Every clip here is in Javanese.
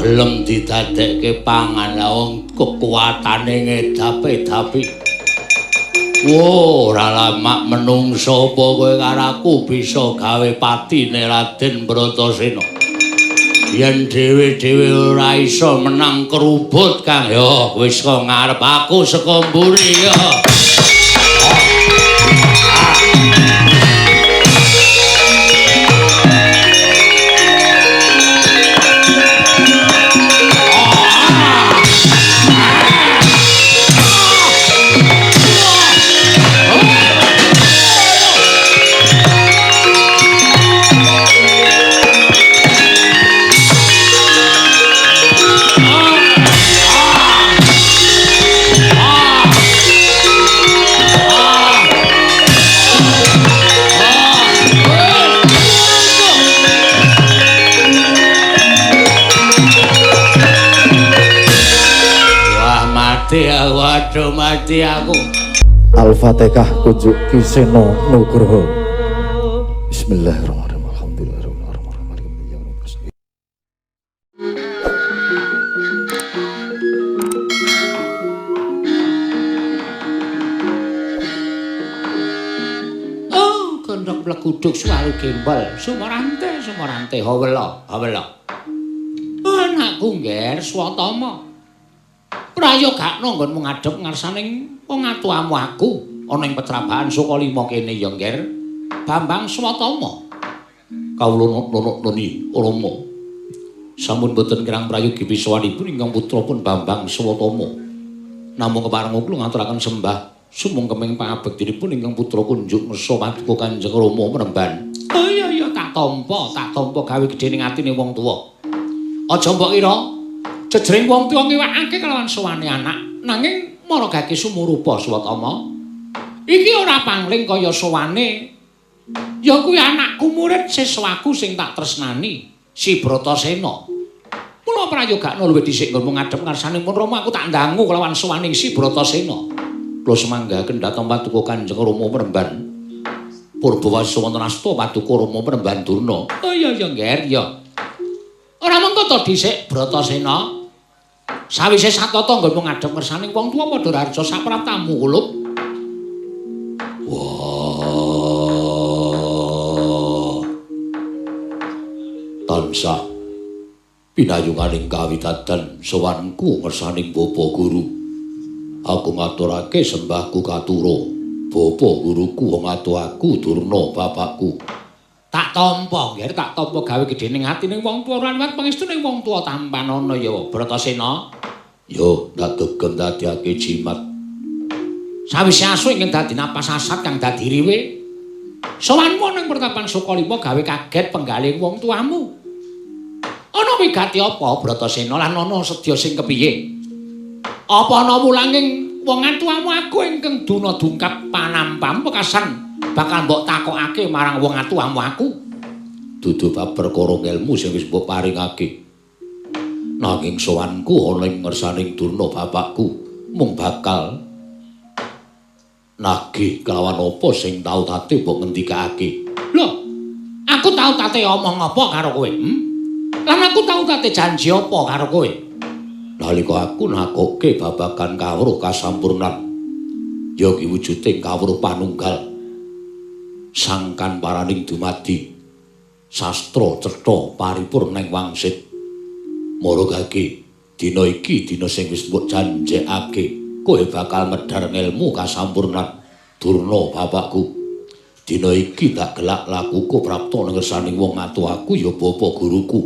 gelem didadekke pangan la wong kekuatane ngedap-edapi. Wo, ora lama menungso apa kowe karo aku bisa gawe patine Raden Bratasena. Yen dhewe-dhewe ora iso menang kerubut Kang ya wis kok ngarep aku saka mburi ya. Waduh mati aku. Al-Fatihah kunjuk Kiseno Nugroho. Bismillahirrahmanirrahim. Alhamdulillahirrahmanirrahim. Oh, gondok pleguduk suwalu gembol. Sumorante hawela. Anakku ngger swatama. Prayogakno nggonmu ngadhep ngarsaning wong atuamu aku ana ing Petrabahan Sukalima kene ya ngger Bambang Swatama. Kawula nuni Rama. Sampun boten kirang prayogi biswanipun ingkang putrapun Bambang Swatama. Namung kepareng kula ngaturaken sembah sumungkeming pangabektinipun ingkang putra kunjuk ngersa paduka Kanjeng Rama Mremban. Oh iya tak tampa gawe gedhening atine wong tuwa. Aja mbok kira jejering wong tuwa ngiwakake kelawan sowane anak nanging maragake sumurupa Swatama. Iki ora pangling kaya sowane. Ya kuwi anakku murid siswaku sing tak tresnani, si Bratasena. Mula prayogakno luwih dhisik nggonmu ngadhep ngarsanipun Rama aku tak ndangu kelawan sowaning si Bratasena. Kula semanggaken dhateng paduka Kanjeng Rama Mremban. Purbawasa wonten asta paduka Rama Mremban Durna. Oh iya ngger ya. Ora mengko to dhisik Bratasena. Sawise satata nggonmu ngadhep ngersaning wong tuwa padha rarja sapraptamu kulup. Wah. Tansah pinayunganing kawitadan sowanku ngersaning Bapa Guru. Aku ngaturake sembahku katura. Bapa Guruku wong atuhaku Durna bapakku. Tak tampa, ngger tak tampa gawe gedhening atine wong tuwa lan pangestuning wong tuwa tampanana ya Bratasena. Yo tak dugem dadiake jimat. Sawise asu ingkang dadi napas asat kang dadi riwe. Sowanmu ning Pertapan Sukalima gawe kaget penggaling wong tuamu. Ana wigati apa Bratasena lan ana sedya sing kepiye? Apa ana mulanging wong atuamu aku ingkang duna dungkap panampam pekasan bakal mbok takokake marang wong atuamu aku. Dudu bab perkara ilmu sing wis mbok paringake. Nanging sowanku ana ing ngersaning Durna bapakku mung bakal nagih kelawan apa sing tau tate mbok ngendikake. Lho, aku tau tate omong apa karo kowe? Lan aku tau tate janji apa karo kowe? Nalika aku nakoke babagan kawruh kasampurnan ya ki wujuding kawruh panunggal sangkan paraning dumadi sastra cetha paripurna ing wangsit maragake dina iki dina sing wis mbok janjekake kowe bakal medhar ngelmu kasampurnan Durna bapakku. Dina iki tak gelak lakuku prapta ngersaning wong atuhaku ya Bapa Guruku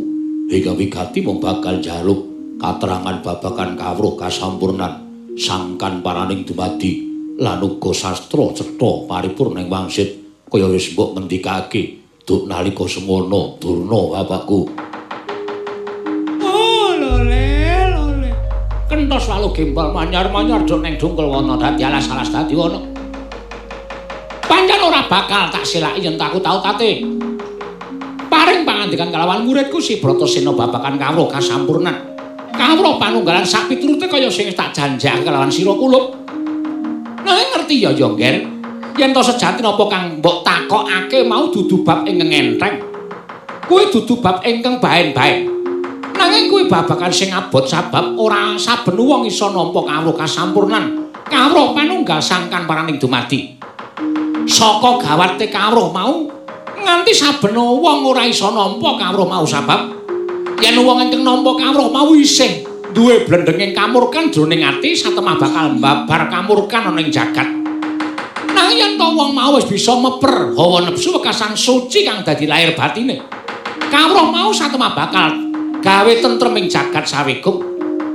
hingga wigati mung bakal njaluk katerangan babagan kawruh kasampurnan sangkan paraning dumadi lan uga sastra cetha paripurna ing wangsit kaya wis mbok ngendikake duk nalika semono Durna bapakku. Oh lole kenthos walu gembol manyar-manyar duk ning dungkul wana dadi alas-alas dadi wana. Pancen ora bakal tak silaki yen aku tau tate paring pangandikan kalawan muridku si Bratasena babagan kawruh kasampurnan. Kawruh panunggalan sak piturute kaya sing tak janjake kelawan sira kulup. Nanging ngerti ya ngger, yen to sejatine apa kang mbok takokake mau dudu bab ingkang enteng. Kuwi dudu bab ingkang baen-baen. Nanging Nanging kuwi babagan sing abot sabab ora saben wong isa nampa kawruh kasampurnan. Kawruh panunggal sangkan paraning dumadi. Saka gawate kawruh mau nganti saben wong ora isa nampa kawruh mau sabab yen wong ingkang nampa kawruh mau isih duwe blendenging kamurkan jroning ati satemah bakal mbabar kamurkan ana ing jagat. Nanging yen to wong mau wis bisa meper hawa nepsu wekasan suci kang dadi lair batine. Kawruh mau satemah bakal gawe tentrem ing jagat sawegung.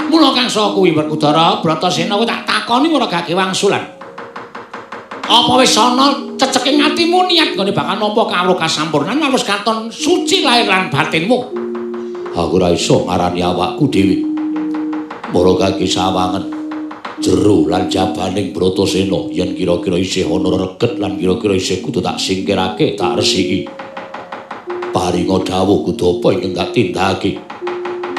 Mula kang saka kuwi Werkudara Bratasena kowe tak takoni ora gak wangsulan. Apa wis ana ceceking atimu niat nggone bakal nampa kawruh kasampurnan wis katon suci lair lan batinmu? Aku ora iso ngarani awakku dhewe. Mara kaki sawangen jero lan jabaning Bratasena yen kira-kira isih ana reget lan kira-kira isih kudu tak singkirake, tak resiki. Paringa dawuh kudu apa ingkang tak tindakake.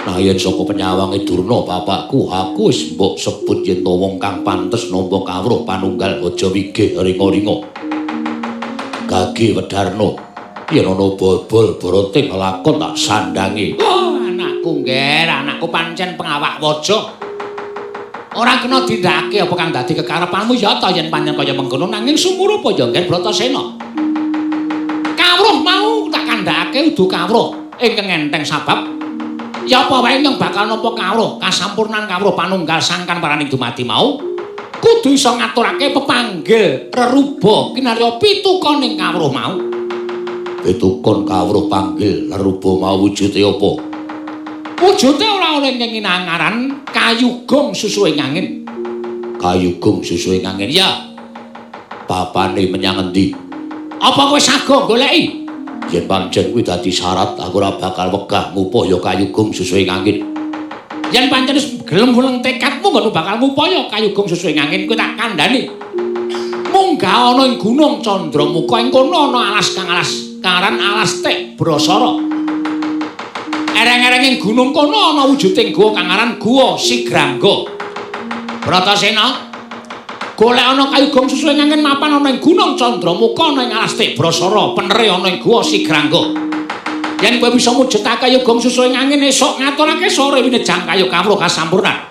Nah yen saka penyawange Durna bapakku aku wis mbok sebut yen to wong kang pantes nampa kawruh panunggal aja wigih ringa-ringa. Gage Wedarna yen ana bobol boroting lakon tak sandangi. Oh anakku ngger, anakku pancen pengawak waja. Ora kena dindakake apa kang dadi kekarepanmu ya ta yen pancen kaya mengkono nanging sumurupa ya ngger Bratasena. Kawruh mau tak kandhakake udu kawruh ingkang enteng sabab ya apa wae yang bakal nampa kawruh kasampurnan kawruh panunggal sangkan paraning dumadi mau kudu iso ngaturake pepanggil reruba kinarya pitukon ing kawruh mau. Pitukon kawruh panggil reruba mau wujude apa? Wujude ora oleh ing angaran kayugong susu ing angin. Kayugong susu ing angin ya. Bapane menyang endi? Apa kowe sago goleki? Yen pancen kuwi dadi syarat aku ora bakal wegah ngupaya kayugong susu ing angin. Yen pancen wis gelem wuleng tekadmu ngono bakal ngupaya kayugong susu ing angin kuwi tak kandhani. Munggah ana ing Gunung Candramuka ing kono ana alas kang alas karan alas tek Brasara. Ereng-ereng ing gunung kono ana wujuding guwa kang aran Guwa Sigrangga. Bratasena golek ana kayugong susu ing angin mapan ana ing Gunung Candramuka ana ing alas tek Brasara, penere ana ing Guwa Sigrangga. Yen kowe bisa mujudake kayugong susu ing angin esuk ngaturake sore winejang kayu kawruh kasampurnan.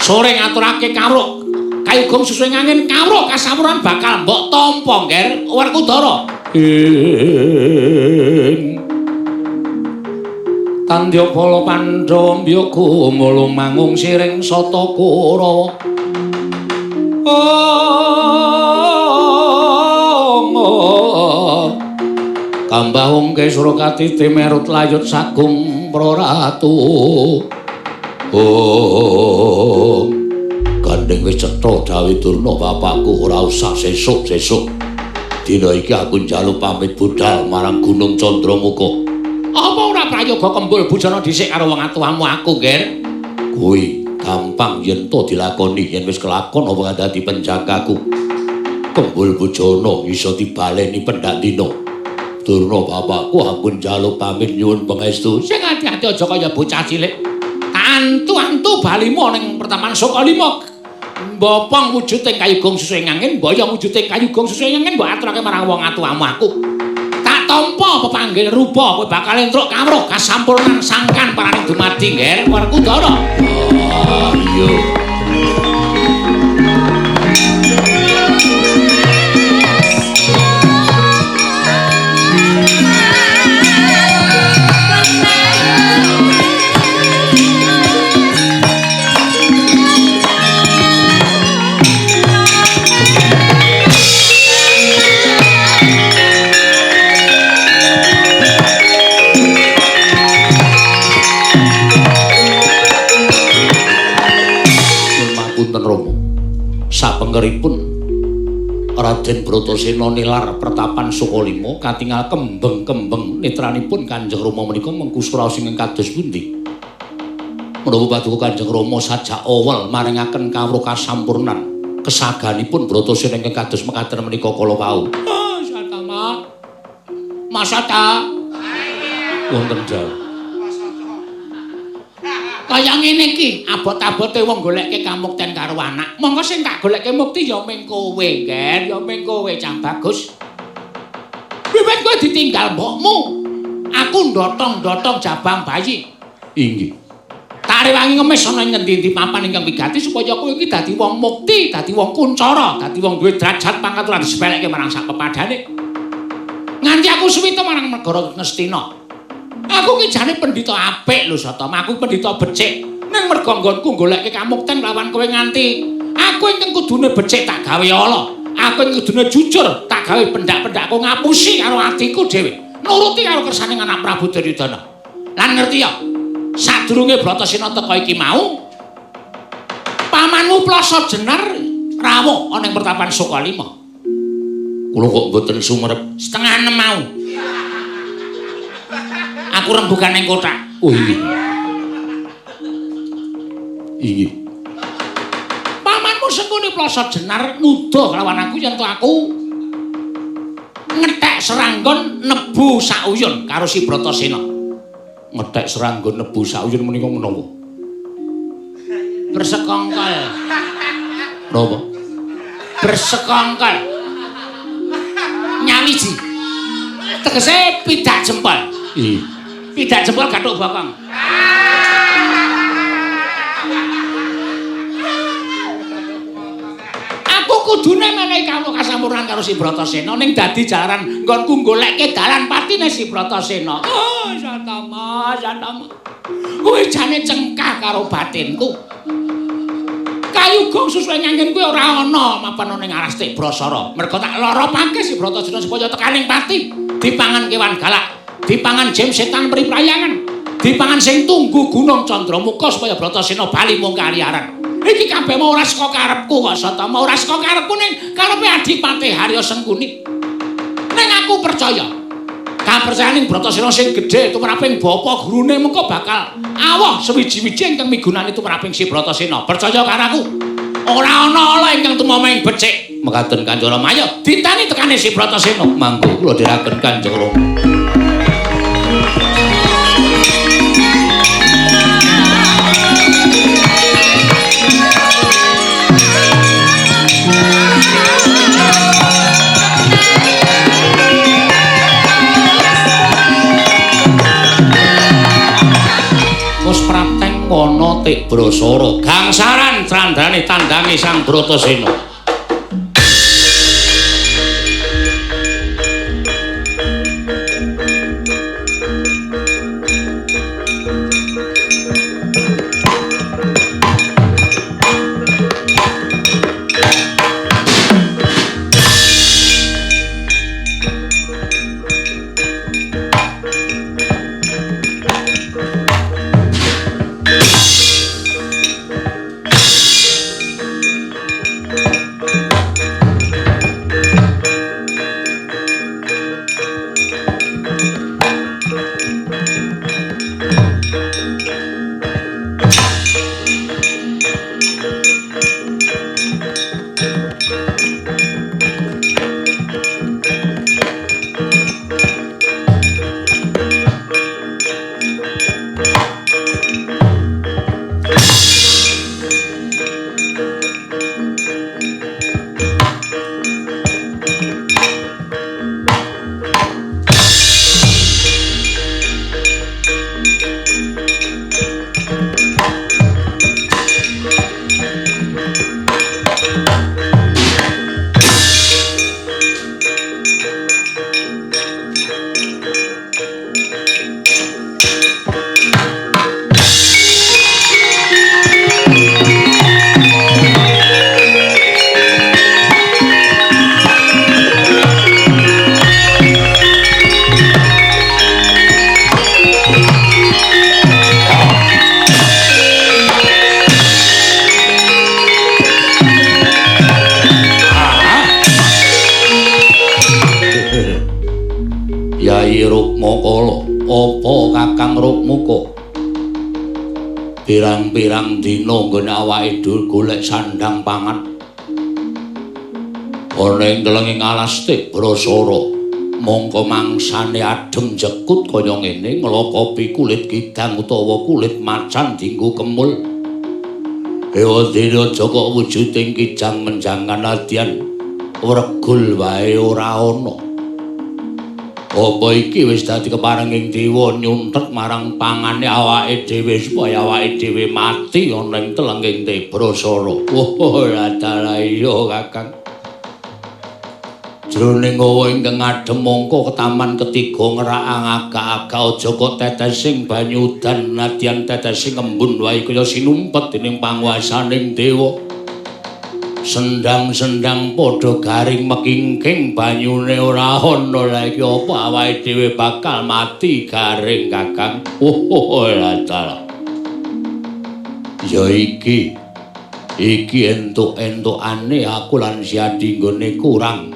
Sore ngaturake kawruh kayugong susu ing angin kawruh kasampurnan bakal mbok tampa ngger Werkudara. Tandyapala Pandhawa mbiyaga mulung mangung siring sata Kurawa. Kambah ungke Surakati timerut layut sagung Praratu. Gandeng wis cetha dawuh Durna bapakku ora usah sesuk-sesuk. Dina iki aku njaluk pamit budhal marang Gunung Candramuka. Apa ora prayoga kembul bujana dhisik karo wong atuwamu aku, Nger? Kuwi gampang yen to dilakoni yen wis kelakon apa dadi penjagaku. Kembul bujana iso dibaleni pendak dina. Durna bapakku aku njaluk pamit nyuwun pangestu. Sing ati-ati aja kaya bocah cilik. Antu-antu balimu ning pertapan Sukalima. Mbopong wujuding kayugong susu ing angin, mboyong wujuding kayugong susu ing angin mbok aturake marang wong atuwamu aku. Tak tampa pepanggil rupa kowe bakal entruk kawruh kasampurnan sangkan paraning dumadi Nger Werkudara. Oh iya. Sapengeripun Raden Bratasena nilar pertapan Sukalima katingal kembeng-kembeng netranipun Kanjeng Rama menika mengku suraosing kados pundi. Menapa paduka Kanjeng Rama sajak awal maringaken kawruh kasampurnan kesaganipun Bratasena ingkang kados mekaten menika kala wau. Ah, Satama. Masata. Wonten dawuh. Kaya ngene iki, abot-abote wong goleke kamukten karo anak. Monggo sing tak goleke mukti ya ming kowe, Nger, ya ming kowe cah bagus. Wiwit kowe ditinggal mbokmu, aku ndotong-ndotong jabang bayi. Inggih. Tak rewangi ngemis ana ing ngendi-endi papan ingkang wigati supaya kowe iki dadi wong mukti, dadi wong kuncara, dadi wong duwe derajat pangkat ora disepelekke marang sak pepadane. Nganti aku suwita marang negara Ngastina. Aku ki jane pendhita apik lho Satama, aku pendhita becik. Ning mergo nggonku goleke kamukten lawan kowe nganti aku ingkang kudune becik tak gawe ala. Aku ingkang kudune jujur tak gawe pendak-pendakku ngapusi karo atiku dhewe. Nuruti karo kersane anak Prabu Duryudana. Lan ngerti ya, sadurunge Bratasena teka iki mau, pamanmu Plasa Jenar rawuh ana ing pertapan Sukalima. Kula kok mboten sumerep, setengah 6 mau. Aku rembugan ning kotak. Oh iya. Iya. Pamanmu Sengkuni Plasa Jenar nuduh lawan aku yen to aku ngethek seranggon nebu sauyun karo si Bratasena. Ngethek seranggon nebu sauyun menika menapa? Bersekongkol. Napa? Bersekongkol. Nyawiji. Tegese pidak jempol. Iya. Pidak jempol gathuk bokong. Kudune menehi kawula kasampurnan karo si Bratasena ning dadi jalaran nggonku goleke dalan patine si Bratasena. Oh, Satama, Satama. Kowe jane cengkah karo batinku. Kayugung susuhe nyangen kuwi ora ana mapan ning Arastik Brasara. Mergo tak lara pangke si Bratasena supaya tekaning pati dipangan kewan galak, dipangan jem setan priprayangan, dipangan sing tunggu Gunung Candramuka supaya Bratasena bali mung kaliaran. Iki kabeh mau ora saka karepku kok Satama, ora saka karepku ning karepe Adipati Harya Sengkuni. Ning aku percaya. Kapercayaning Bratasena sing gedhe tumraping bapa gurune mengko bakal awah sewiji-wiji ingkang migunani tumraping si Bratasena. Percaya karo aku. Ora ana ala ingkang tumameng becik. Mekaten Kanjeng Rama, ayo ditani tekane si Bratasena. Mangko kula dherekaken Kanjeng Rama. Ana Tik Brasara gangsaran trandane tandange Sang Bratasena. Pirang-pirang dina nggone awake dhewe golek sandang pangan. Ana ing telenging Alastik Brasara, mongko mangsane adhem jekut kaya ngene nglokopi kulit kidang utawa kulit macan dienggo kemul. Ewadina Jaka wujuding kijang menjangan adyan, wregul wae ora ana. Apa iki wis dadi keparenging dewa nyuntek marang pangane awake dhewe supaya awake dhewe mati ana ing telenging Tebrasara. Oh, adalah iya Kakang. Jroning ngawa ingkang adhem mongko ketaman ketiga ngerakang aga-aga aja kok tetesing banyu udan nadyan tetesing embun wae kaya sinumpet dening panguwasaning dewa. Sendang-sendang padha garing mekingking banyune ora ana lagi apa awake dhewe bakal mati garing Kakang. Oh, ladal. Ya iki entuk-entukane aku lan Siadi nggone kurang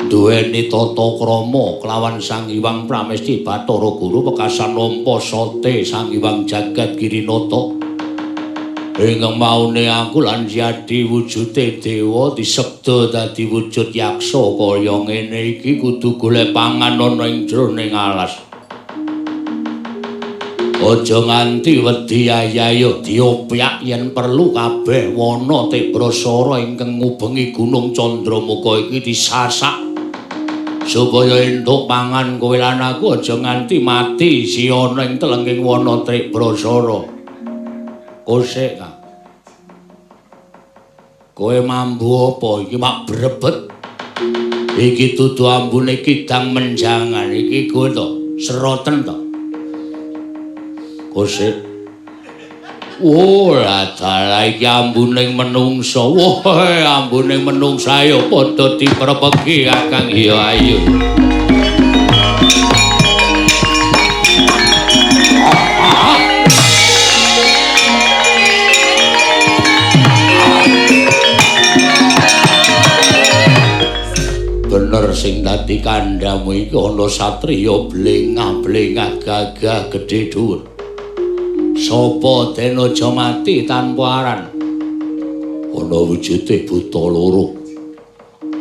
duweni tata krama kelawan Sang Hyang Pramesti Bathara Guru pekasan nampa sote Sang Hyang Jagat Girinata. Ingkang maune aku lan Siadi wujude dewa disebda dadi wujud yaksa kaya ngene iki kudu golek pangan ana ing jroning alas. Aja nganti wedi ayayo diopyak yen perlu kabeh wana Tebrasara ingkang ngubengi Gunung Candramuka iki disasak supaya entuk pangan kowe lan aku aja nganti mati si ana ing telenging wana Tebrasara. Kosek Kang. Kowe mambu apa iki mak brebet? Iki dudu ambune kidang menjangan iki kowe to, seroten to. Kosek. Oh, adalah iki ambuning menungsa. Wah, ambuning menungsa ya padha diprepeki Kakang. Ya ayo. Bener sing dadi kandhamu iki ana satriya blengah-blengah gagah gedhe dhuwur. Sapa den aja mati tanpa aran. Ana wujude buta loro.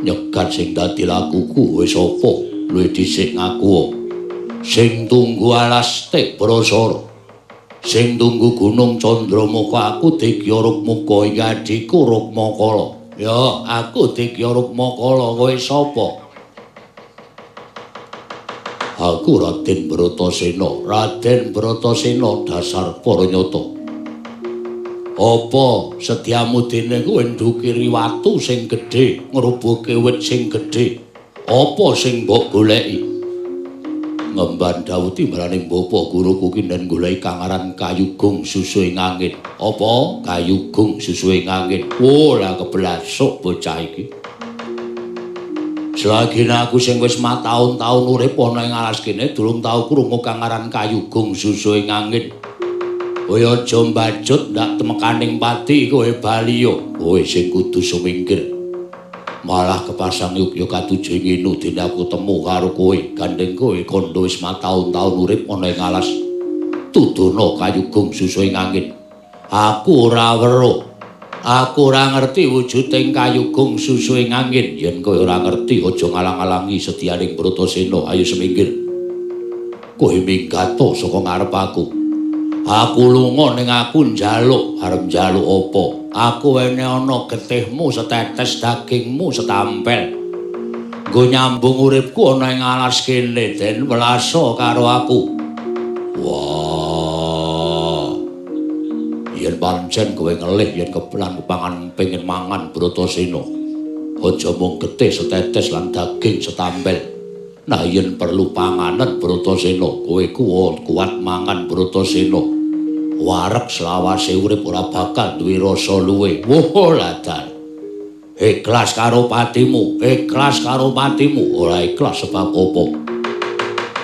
Nyegat sing dadi lakuku wis apa? Luwih dhisik ngaku. Sing tunggu alas Tebrasara. Sing tunggu Gunung Candramuka aku Degya Rukmuka iki adhiku Rukmakala. Ya, aku Degya Rukmakala, kowe sapa? Aku Raden Bratasena. Raden Bratasena dasar para nyata. Apa setiamu dene kowe ndukiri watu sing gedhe, ngrubuhke wit sing gedhe? Apa sing mbok goleki? Ngemban dawuh timbrane bapa guruku ki nen goleki kangaran Kayugung Susu ing Angin. Apa? Kayugung Susu ing Angin. Oh, lah keblasuk bocah iki. Selagi aku sing wis mataun-taun urip ana ing alas kene durung tau krungu kangaran Kayugung Susu ing Angin. Kowe aja mbajut ndak temekaning pati kowe bali yo. Kowe sing kudu sumingkir. Malah kepasang yuk katuju nginu dene aku temu karo kowe gandeng kowe kandha wis mataun-taun urip ana ing alas tudono Kayugung Susu ing Angin. Aku ora weruh. Aku ora ngerti wujuding Kayugung Susu ing Angin. Yen kowe ora ngerti aja ngalang-alangi Sedyaning Bratasena. Ayo semingkir. Kowe minggato saka ngarep aku. Aku lunga ning aku njaluk, arep njaluk apa? Aku wene ana getihmu setetes dagingmu setampel. Nggo nyambung uripku ana ing alas kene den welasa karo aku. Wah. Yen pancen kowe ngelih yen kepelan pangan pengen mangan Bratasena. Aja mung getih setetes lan daging setampel. Nah yen perlu panganan Bratasena, kowe kuat mangan Bratasena. Wareg selawase urip ora bakal duwe rasa luwe. Woh ladan. Ikhlas karo patimu, ora ikhlas sebab apa?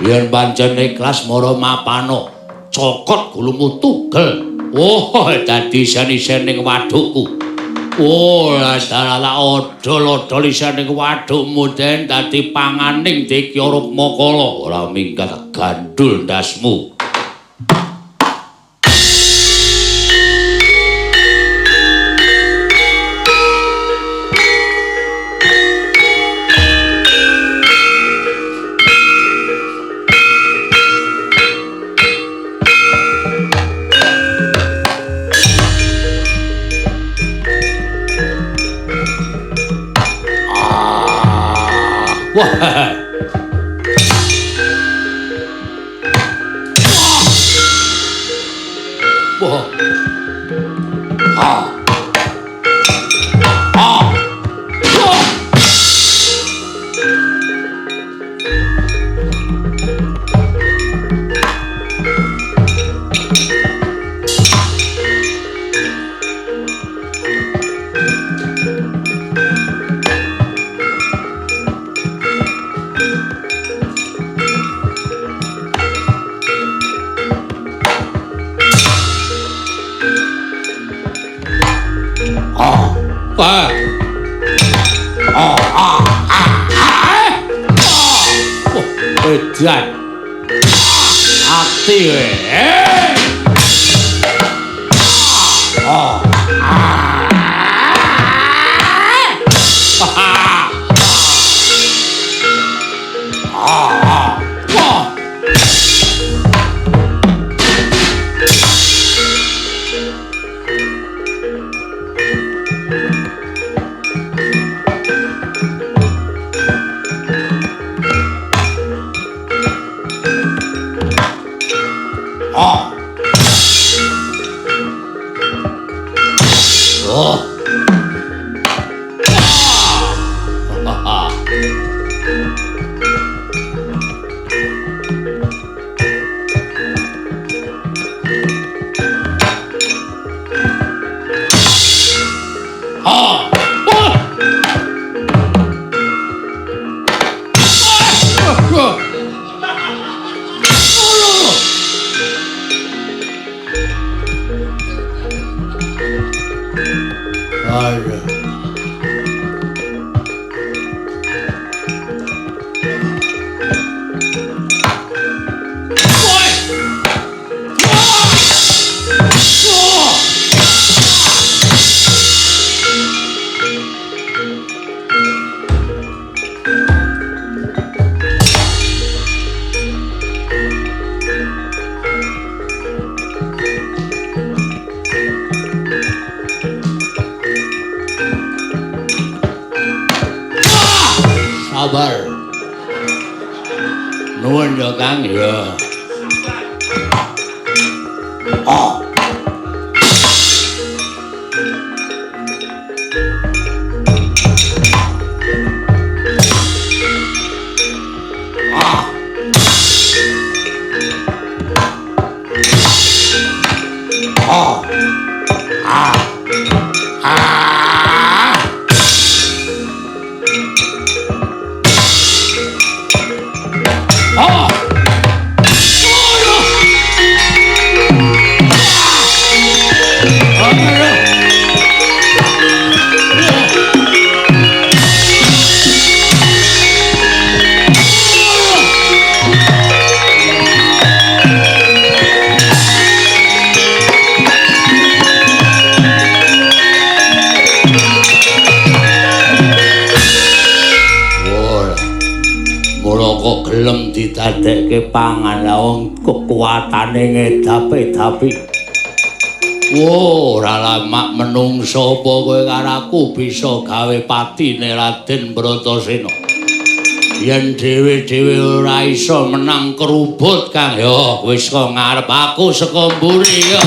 Yen pancen ikhlas mara mapano, cokot gulumu tugel. Woh dadi sen-sening wadukku. Oh ladan ala odol-odol isening wadukmu den dadi panganing Degya Rukmakala. Ora minggat gandul ndasmu. Wah. Edan ati we sabar nuwun ya Kang ya gelem didadekke pangan la wong kekuatane ngedapi-dapi. Wo, ora lamak menungso apa kowe karo aku bisa gawe patine Raden Bratasena. Yen dhewe-dhewe ora iso menang kerubut Kang ya wis kok ngarep aku saka mburi ya.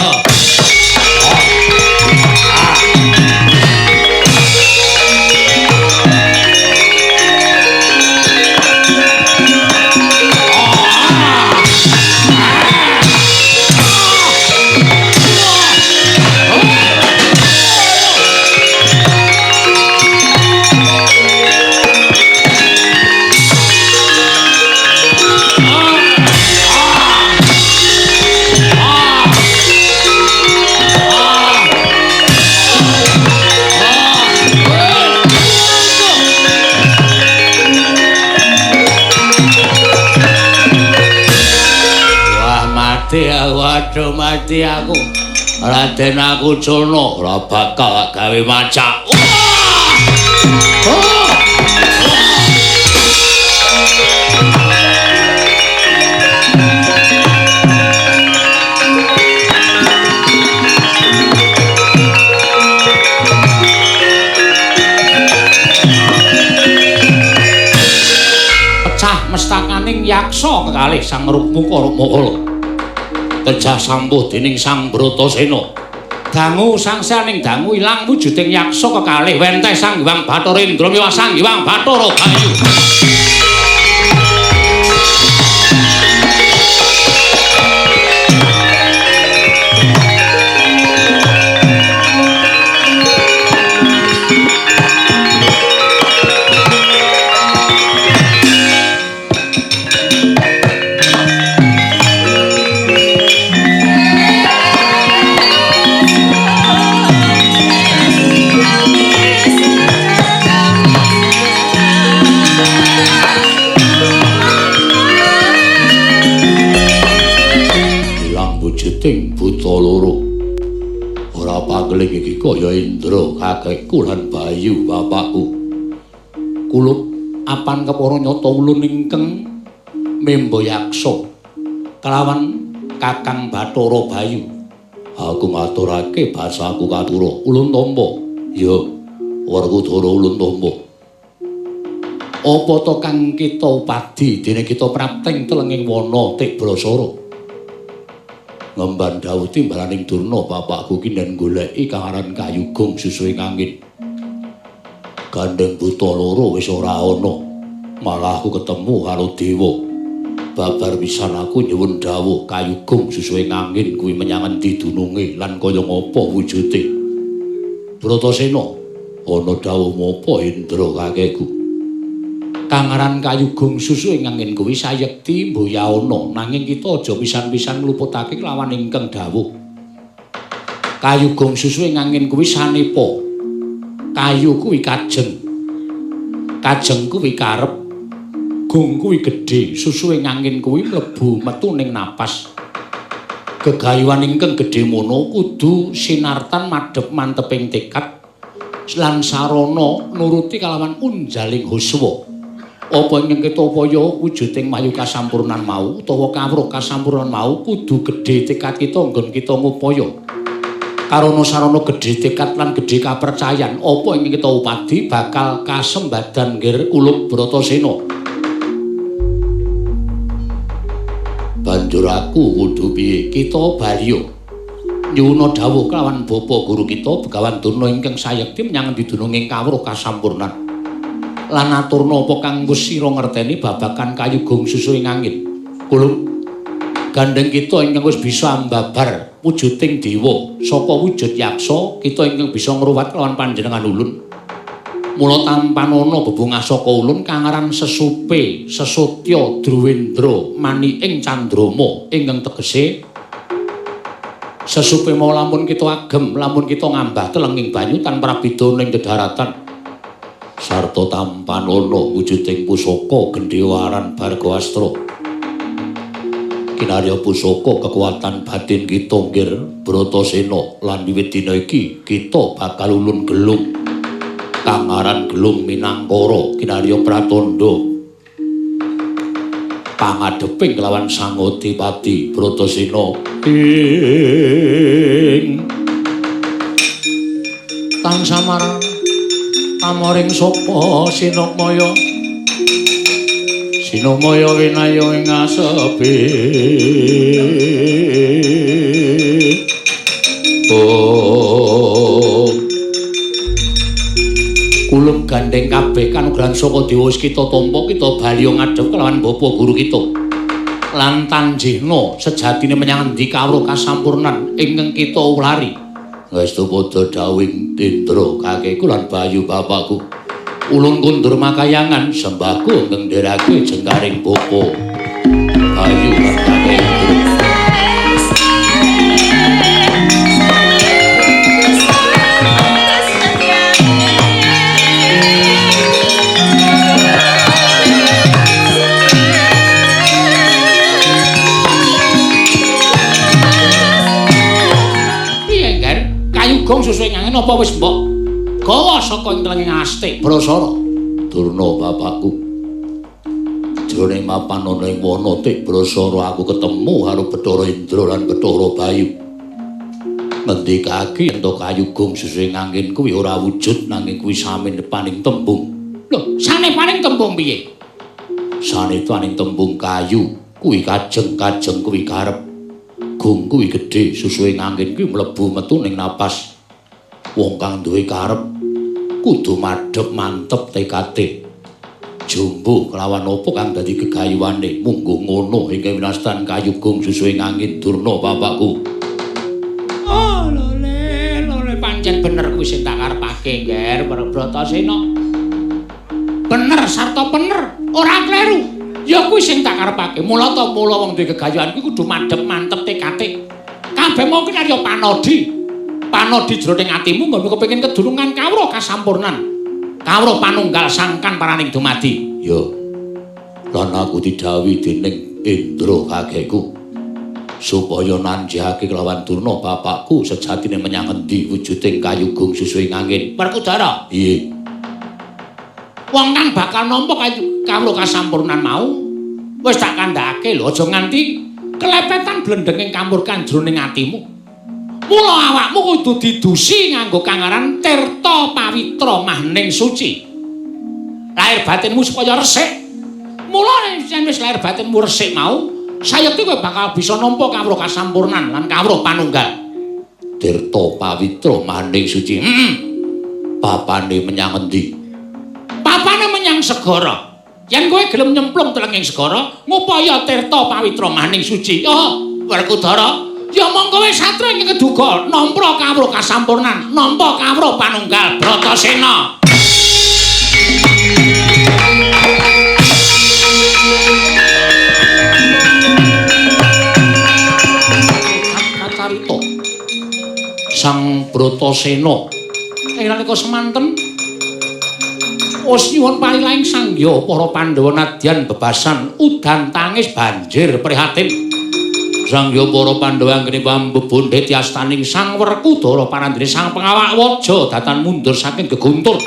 Waduh mati aku Raden aku culno ora bakal gawe macak. Pecah mestakaning yaksa kekalih Sang Rukmuka Rukmakala. Kejah sampuh dening Sang Bratasena dangu sangsaning dangu ilang wujuding yaksa kekalih wenteh Sang Hyang Bathara Indra miwah Sang Hyang Bathara Bayu. Buta loro ora pangling iki kaya Indra kakekku lan Bayu bapakku. Kulup apan kepara nyata ulun ingkang memba yaksa kelawan Kakang Bathara Bayu. Aku ngaturake basaku katura ulun tamba. Ya, Werkudara ulun tamba. Apa to kang kita upadi dene kita prapting telenging wana Tik Brasara. Ngemban dawuh timbalaning Durna bapakku ki nen goleki kang aran Kayugung susuing angin. Gandeng buta loro wis ora ana. Malah aku ketemu karo dewa. Babar pisan aku nyuwun dawuh Kayugung susuing angin kuwi menyang endi dununge lan kaya ngapa wujude. Bratasena, ana dawuh ngapa Indra kakekku? Kang aran Kayugung susuing angin kuwi sayekti mboya ana nanging kita aja pisan-pisan ngluputake kelawan ingkang dawuh. Kayugung susuing angin kuwi sanepa. Kayu kuwi kajeng. Kajeng kuwi karep. Gung kuwi gedhe, susuing angin kuwi mlebu metu ning napas. Gegayuhan ingkang gedhe mono kudu sinartan madhep manteping tekad lan sarana nuruti kalawan unjaling huswa. Apa ingkang kita upaya wujuding mayu kasampurnan mau utawa kawruh kasampurnan mau kudu gedhe tekad kita nggon kita ngupaya. Karana sarana gedhe tekad lan gedhe kapercayan apa ingkang kita upadi bakal kasembadan nggir Kulup Bratasena. Banjur aku kudu piye? Kita baliya nyuwuna dawuh kelawan bapa guru kita Begawan Durna ingkang sayekti menyang endi dununging kawruh kasampurnan. Lan aturna apa kang wis sira ngerteni babagan Kayugung susuing angin. Kulup gandeng kita ingkang wis bisa mbabar wujuding dewa saka wujud yaksa, kita ingkang bisa ngruwat kelawan panjenengan ulun. Mula tampan ana bebungah saka ulun kang aran Sesupe, Sesotya, Drwendra, Maniing Candrama ingkang tegese sesupe mau lamun kita agem, lamun kita ngambah telenging banyu tanpa beda ning dedaratan. Sarta tampan ana wujuding pusaka gendhewaran Bargawastra. Kinarya pusaka kekuatan batin kita nggir Bratasena lan wiwit dina iki kita bakal ulun gelung kang aran Gelung Minangkara kinarya pratandha pangadheping kelawan Sang Adipati Bratasena ing Tang Samar amoring sapa Sinamaya Sinamaya winaya ing asepe Kulup gandeng kabeh kanugrahan saka dewa wis kita tampa kita baliya ngadhep kelawan bapa guru kita lan tanjihna sejatine menyang endi kawruh kasampurnan ingkang kita ulari. Ngastu padha dawing Indra kakekku lan Bayu bapakku. Ulun kundur makayangan sembahku ingkang nderake jengkaring bapa Bayu lan kakekku. Kayugung susuing angin apa wis mbok gawa saka ing telenging Astik Brasara. Durna bapakku. Jroning mapan ana ing wana Tik Brasara aku ketemu karo Bathara Indra lan Bathara Bayu. Ngendikake yen to Kayugung susuing angin kuwi ora wujud nanging kuwi sanepaning tembung. Lho, sanepaning tembung piye? Sanepaning tembung kayu kuwi kajeng-kajeng kuwi karep. agung kuwi gedhe susuhe ngangin kuwi mlebu metu ning napas wong kang duwe karep kudu madhep mantep tekade jumbo kelawan apa kang dadi gegayuhane munggo ngono ing winastan kayugung susuhe ngangin Durna bapakku. Oh lole pancen bener kuwi sing tak karepake Nger Bratasena. Bener sarta bener ora kleru. Ya kuwi sing tak karepake. Mula wong duwe gegayuhan kuwi kudu madhep mantep tekate. Kabeh mungkin arya panodi. Panodi jroning atimu nggonmu kepengin kedurungan kawruh kasampurnan. Kawruh panunggal sangkan paraning dumadi. Ya. Lan aku didhawuhi dening Indra kakekku supaya nanjihake kelawan Durna bapakku sejatine menyang endi wujuding kayugung susuing angin. Werkudara. Iye. Wong kang bakal nampa kawruh kasampurnan mau wis tak kandhake lho aja nganti kelepetan blendenging kamurkan jroning atimu. Mula awakmu kudu didusi nganggo kangaran tirta pawitra mahning suci. Lahir batinmu supaya resik. Mula yen wis lahir batinmu resik mau, sayekti kowe bakal bisa nampa kawruh kasampurnan lan kawruh panunggal. Tirta pawitra mahning suci. Papane menyang endi? Papane menyang segara. Yen kowe gelem nyemplung telenging segara, ngupaya tirta pawitra maning suci. Oh, Werkudara, ya mongko wis satra ing keduga nampa kawruh kasampurnan, nampa kawruh panunggal Bratasena. Kacarita Sang Bratasena ing nalika semanten wis nyuwun parilaing sangya para Pandhawa nadyan bebasan udan tangis banjir prihatin. Sangya para Pandhawa anggene pambebondhe diastaning Sang Werkudara parandene Sang Pengawak Waja datan mundur saking geguntur.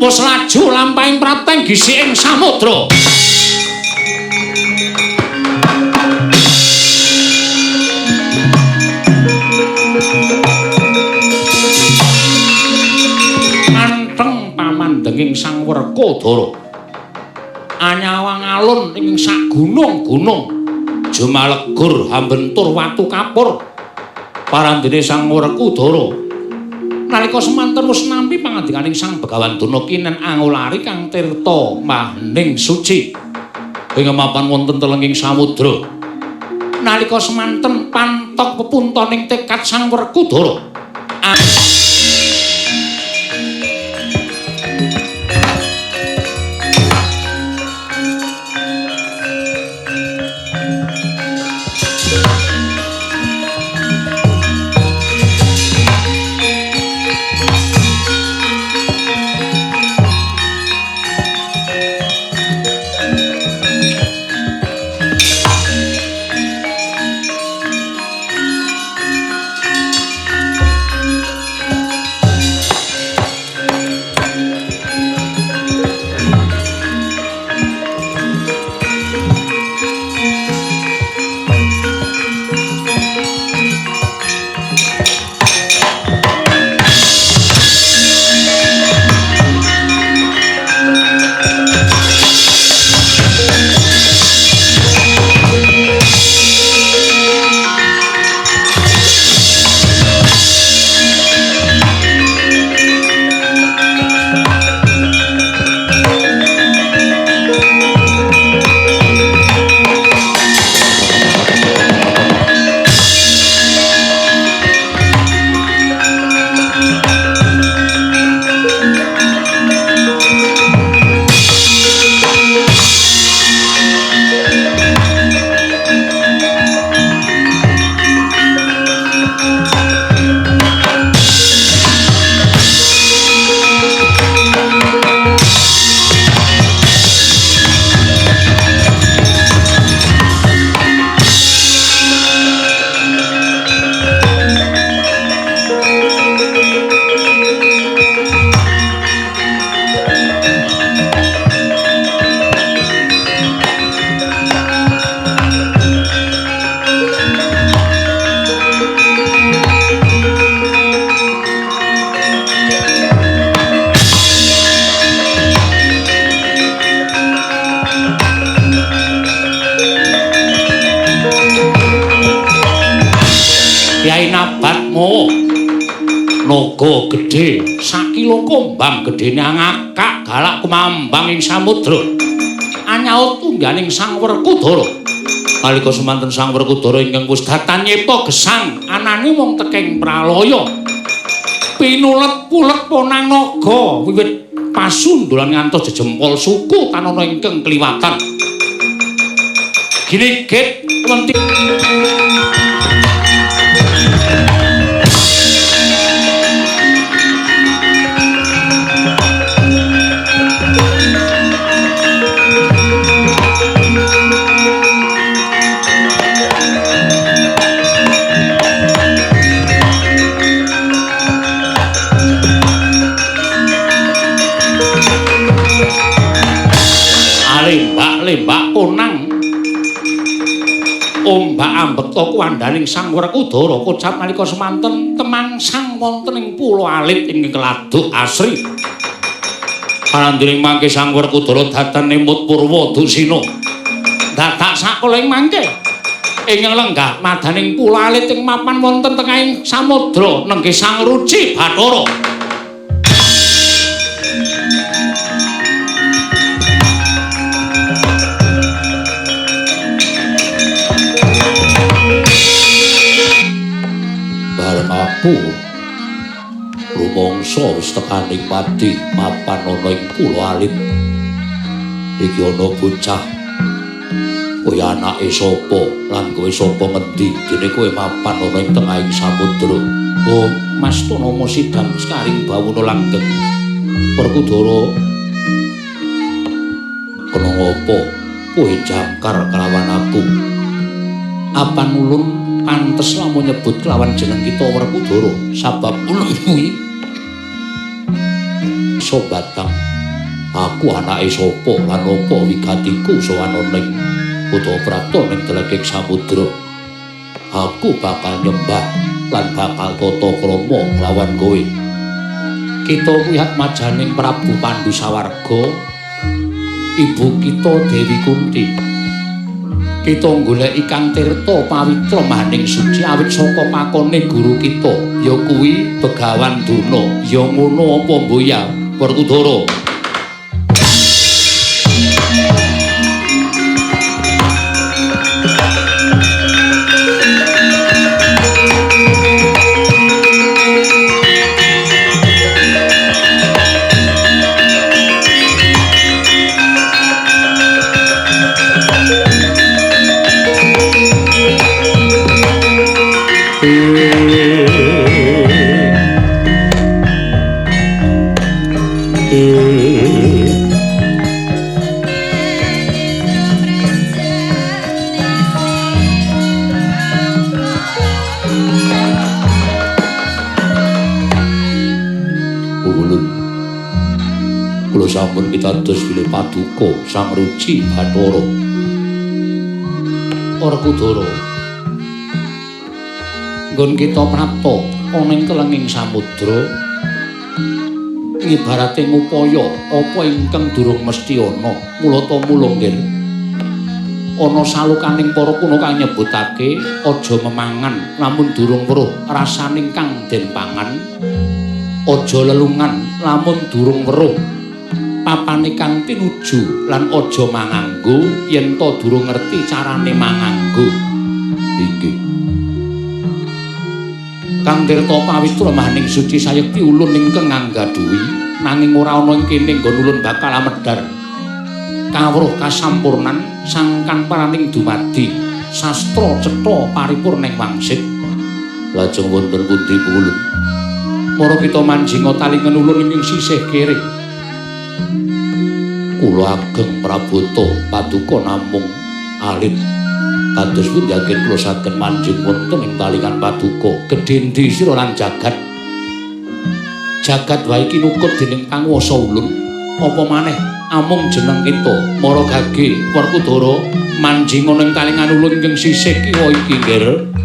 Wis laju lampahing prateng gisiking samudra. Denging Sang Werkudara anyawang alun ing sak gunung-gunung jumalegur hambentur watu kapur parandene Sang Werkudara nalika semanten wis nampi pangandikaning Sang Begawan Durna kinen angulari kang tirta mahning suci ing mapan wonten telenging samudra nalika semanten pantok pepuntoning tekad Sang Werkudara naga gedhe sakilo kombang gedhene ngakak galak kumambang ing samudra anyaut tungganing Sang Werkudara nalika semanten Sang Werkudara ingkang wis datan nyepa gesang anane mung teking pralaya pinulet-pulet ponang naga wiwit pasundulan ngantos jejempol suku tanana ingkang kliwatan ginegit wenti lembak ponang ombak ambekta kuwandaning Sang Werkudara kocap nalika semanten temangsang wonten ing pulo alit ing Keladuk Asri panandhiring mangke Sang Werkudara datan nemut Purwa Dusina dadak sakoling mangke ingkang lenggah madaning pulo alit ing mapan wonten tengahing samudra nenggih Sang Ruci Bathara aku rumangsa wis tekaning pati mapan ana ing pulo alit iki ana bocah kowe anake sapa lan kowe sapa ngendi dene kowe mapan ana ing tengahing samudra oh Mas Tonomo sidang sekaring bawuna langgeng Werkudara kena ngopo kowe jangkar kelawan aku apa nulun pantes lamun nyebut kelawan jeneng kita Werkudara sabab ulun kuwi sobatang aku anake sapa lan apa wigatiku sowan ning Kutha Prapta ning deleging samudra aku bakal nyembah lan bakal tata krama lawan kowe kita wihat majaning Prabu Pandhu Sawarga ibu kita Dewi Kunti kita goleki Kang Tirta pawitra maning suci awit saka pakone guru kita ya kuwi Begawan Durna ya ngono apa mboya Werkudara sampun pitados bilih paduka Sang Ruci Bathara Werkudara nggon kita prapta ana ing kelenging samudra ibarate ngupaya apa ingkang durung mesti ana mula ta mula nggih ana salukaning para kuna kang nyebutake aja memangan lamun durung weruh rasaning kang den pangan aja lelungan lamun durung weruh papane kang tinuju lan aja manganggo yen to durung ngerti carane manganggo iki Kang Tirta pawitra maning suci sayekti ulun ingkang nganggadhuwi nanging ora ana ing kene nggon ulun bakal amedhar kawruh kasampurnan sangkan paraning dumadi sastra cetha paripurning wangsit lajeng wonten pundi ulun mara kita manjinga talingan ulun ing sisih kiri kula ageng Prabota paduka namung alit kados pundi anggen kula saged manjing wonten ing talingan paduka gedhendi sira lan jagat wae iki nukut dening panguwasa ulun apa maneh amung jeneng kita mara gage Werkudara manjing ing talingan ulun ing sisih kiwa iki nggih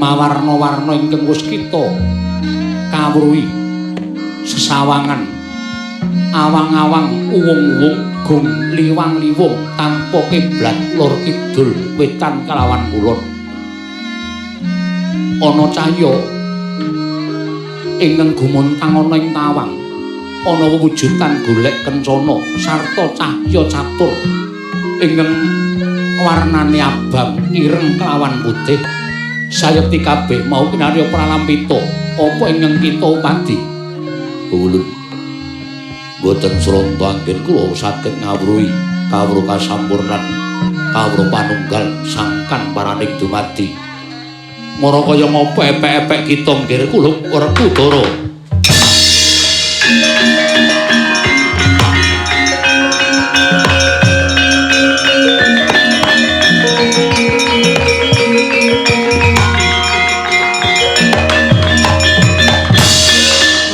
mawarna-warna ingkang wis kita kawruhi sesawangan awang-awang uwung-uwung gong liwang-liwung tanpa kiblat lor kidul wetan kalawan kulon ana cahya ingkang gumontang ana ing tawang ana wewujudan golek kencana sarta cahya catur ingkang warnane abang ireng kelawan putih sayekti kabeh mau kinarya pralampita apa ingkang kita upadi ulun boten sronto anggen kula saged ngawruhi kawruh kasampurnan kawruh panunggal sangkan paraning dumadi mara kaya ngapa epek-epek kita nggih kula ora kudara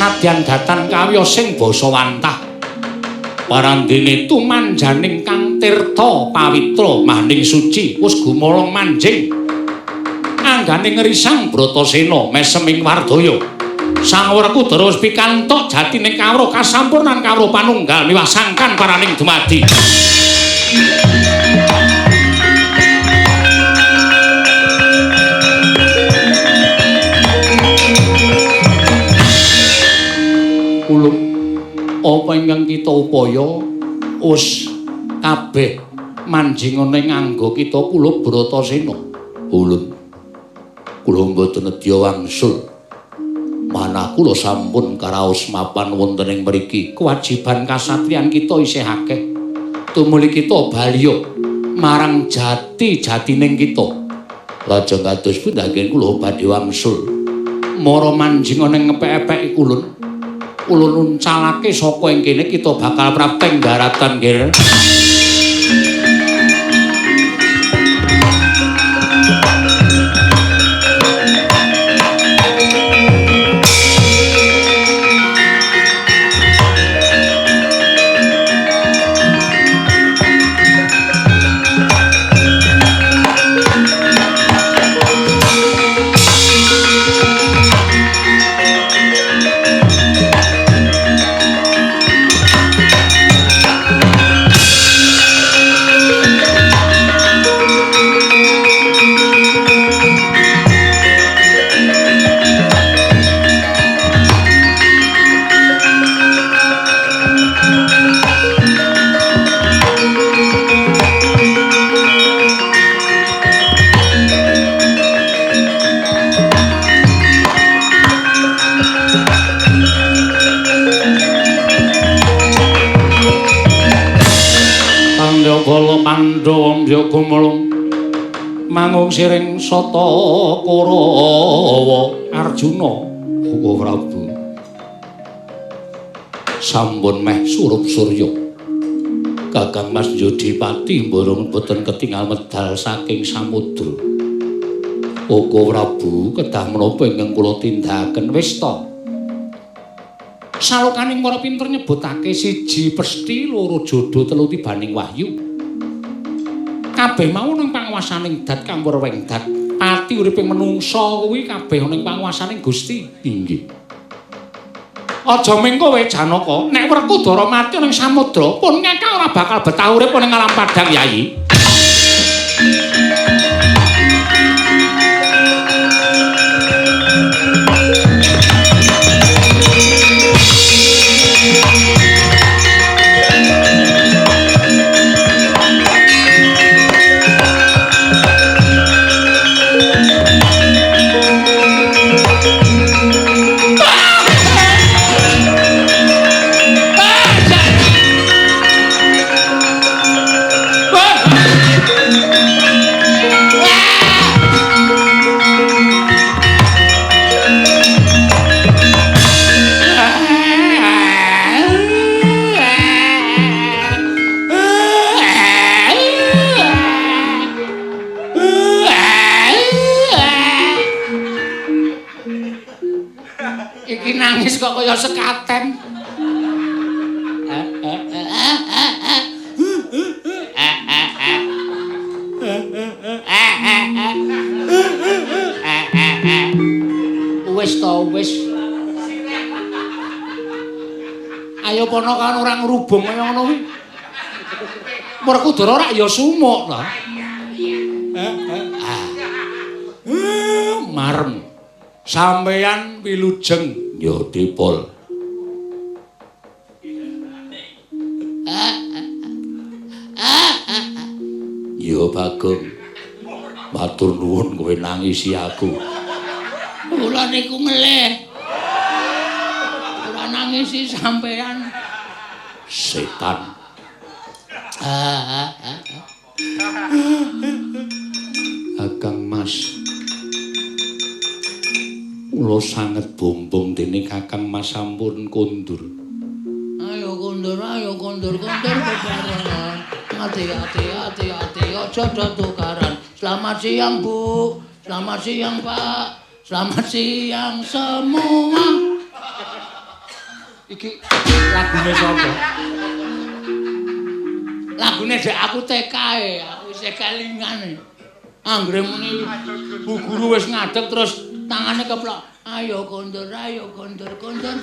nadyan datan kawya sing basa wantah parandene tumanjaning kang tirta pawitra maning suci wis gumolong manjing anggane ngrisang Bratasena meseming Wardaya Sang Werkudara wis pikantuk jatine kawruh kasampurnan kawruh panunggal miwah sangkan paraning dumadi ulun apa ingkang kita upaya wis kabeh manjing ana nganggo kita kula Bratasena ulun kula mboten nedya wangsul manah kula sampun karaos mapan wonten ing mriki kewajiban kasatriyan kita isih akeh tumuli kita baliya marang jatining kita lajeng kados pundaken kula badhe wangsul mara manjing ana ngepek-epek ulun ulun uncalake saka ing kene kita bakal prapteng daratan nggih. Pandhawa mbyaga mulung mangung siring sata Kurawa Arjuna uga Prabu sampun meh surup surya Kakang Mas Yodipati mborong boten ketingal medal saking samudra uga Prabu kedah menapa ingkang kula tindakaken wis ta salokaning para pinter nyebutake siji pesthi loro jodho telu tibaning wahyu kabeh mau ning panguwasaning dat kang werwengdat pati uriping menungsa kuwi kabeh ning panguwasaning Gusti inggih aja mengko wae Janaka nek Werkudara mati ning samudra pun ngekak ora bakal betah urip ning alam padang Yayi iki nangis kok kaya sekaten. Wis to, wis. Ayo pono kan ora ngrubung kaya ngono kuwi. Werkudara ora ya sumuk to. Marem. Sampeyan wilujeng ya dipol. Ya Bagong. Matur nuwun kowe nangisi aku. Kula niku ngelih. Ora nangisi sampeyan. Setan. Kakang Mas. Kula sanget bombong dene Kakang Mas sampun kondur. Ayo kondur bebarengan. Hati-hati, aja tukaran. Selamat siang, Bu. Selamat siang, Pak. Selamat siang semua. Iki lagune sapa? Lagune dek aku TK aku isih kelingan. Anggere muni Bu Guru wis ngadeg terus tangane keplok. Ayo kondur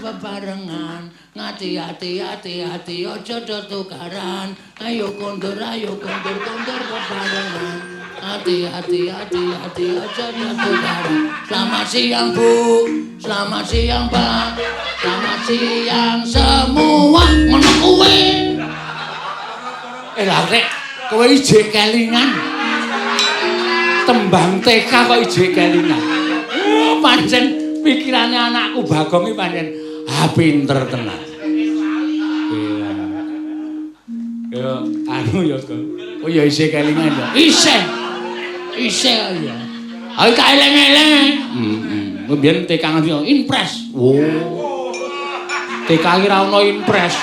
bebarengan. Hati-hati, aja tukaran. Ayo kondur bebarengan. Hati-hati, aja tukaran. Selamat siang, Bu. Selamat siang, Pak. Selamat siang semua. Ngono kuwi. Lah rek, kowe ijek kelingan. Tembang TK kok ijek kelingan. Pancen pikirane anakku Bagong iki pancen pinter tenan. Yo anu ya kok. Oh ya isih kelingan ya. Isih ya. Ayo tak eleng-eleng. Mbiyen TK ngendi impres. Oh. TK ki ra ono impres.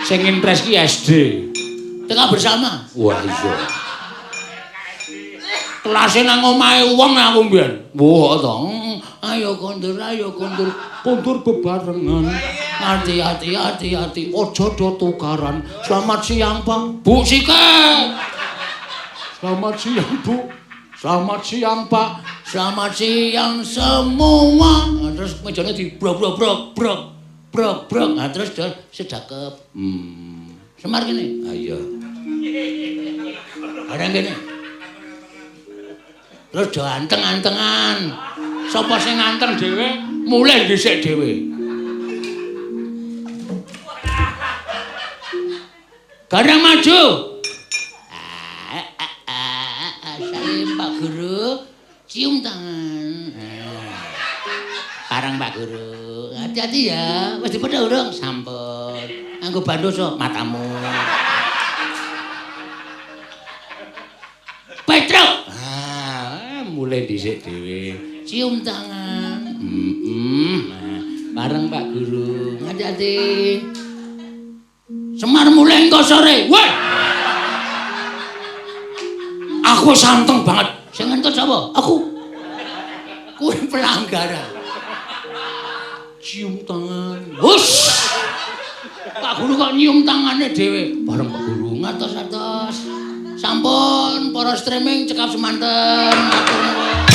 Sing impres ki SD. TK bersama. Wah iya. Kelase nang omahe wong aku mbiyen. Wah to. Ayo kondur bebarengan. Hati-hati, aja tukaran. Selamat siang, Pak. Bu Sike. Selamat siang, Bu. Selamat siang, Pak. Selamat siang semua. Terus mejane di brok. Nah, terus sedakep. Semar kene. Ayo. Bareng kene. Terus do anteng-antengan. Sapa sing nganteng dhewe, mulih dhisik dhewe. Garang maju. Salim Pak Guru, cium tangan. Parang Pak Guru. Hati-hati ya. Wis dipedha urung? Sampun. Nganggo bandoso matamu. Petruk. Mulai dhisik dhewe. Cium tangan. Bareng Pak Guru. Hati-hati. Semar mulai engko sore. Woi. Aku santeng banget. Sing ngentut sapa? Aku. Kuwi pelanggaran. Cium tangan. Hus. Pak Guru kok nyium tangane dhewe. Bareng Pak Guru ngatos-atos. Sampun para streaming cekap semanten. Matur nuwun.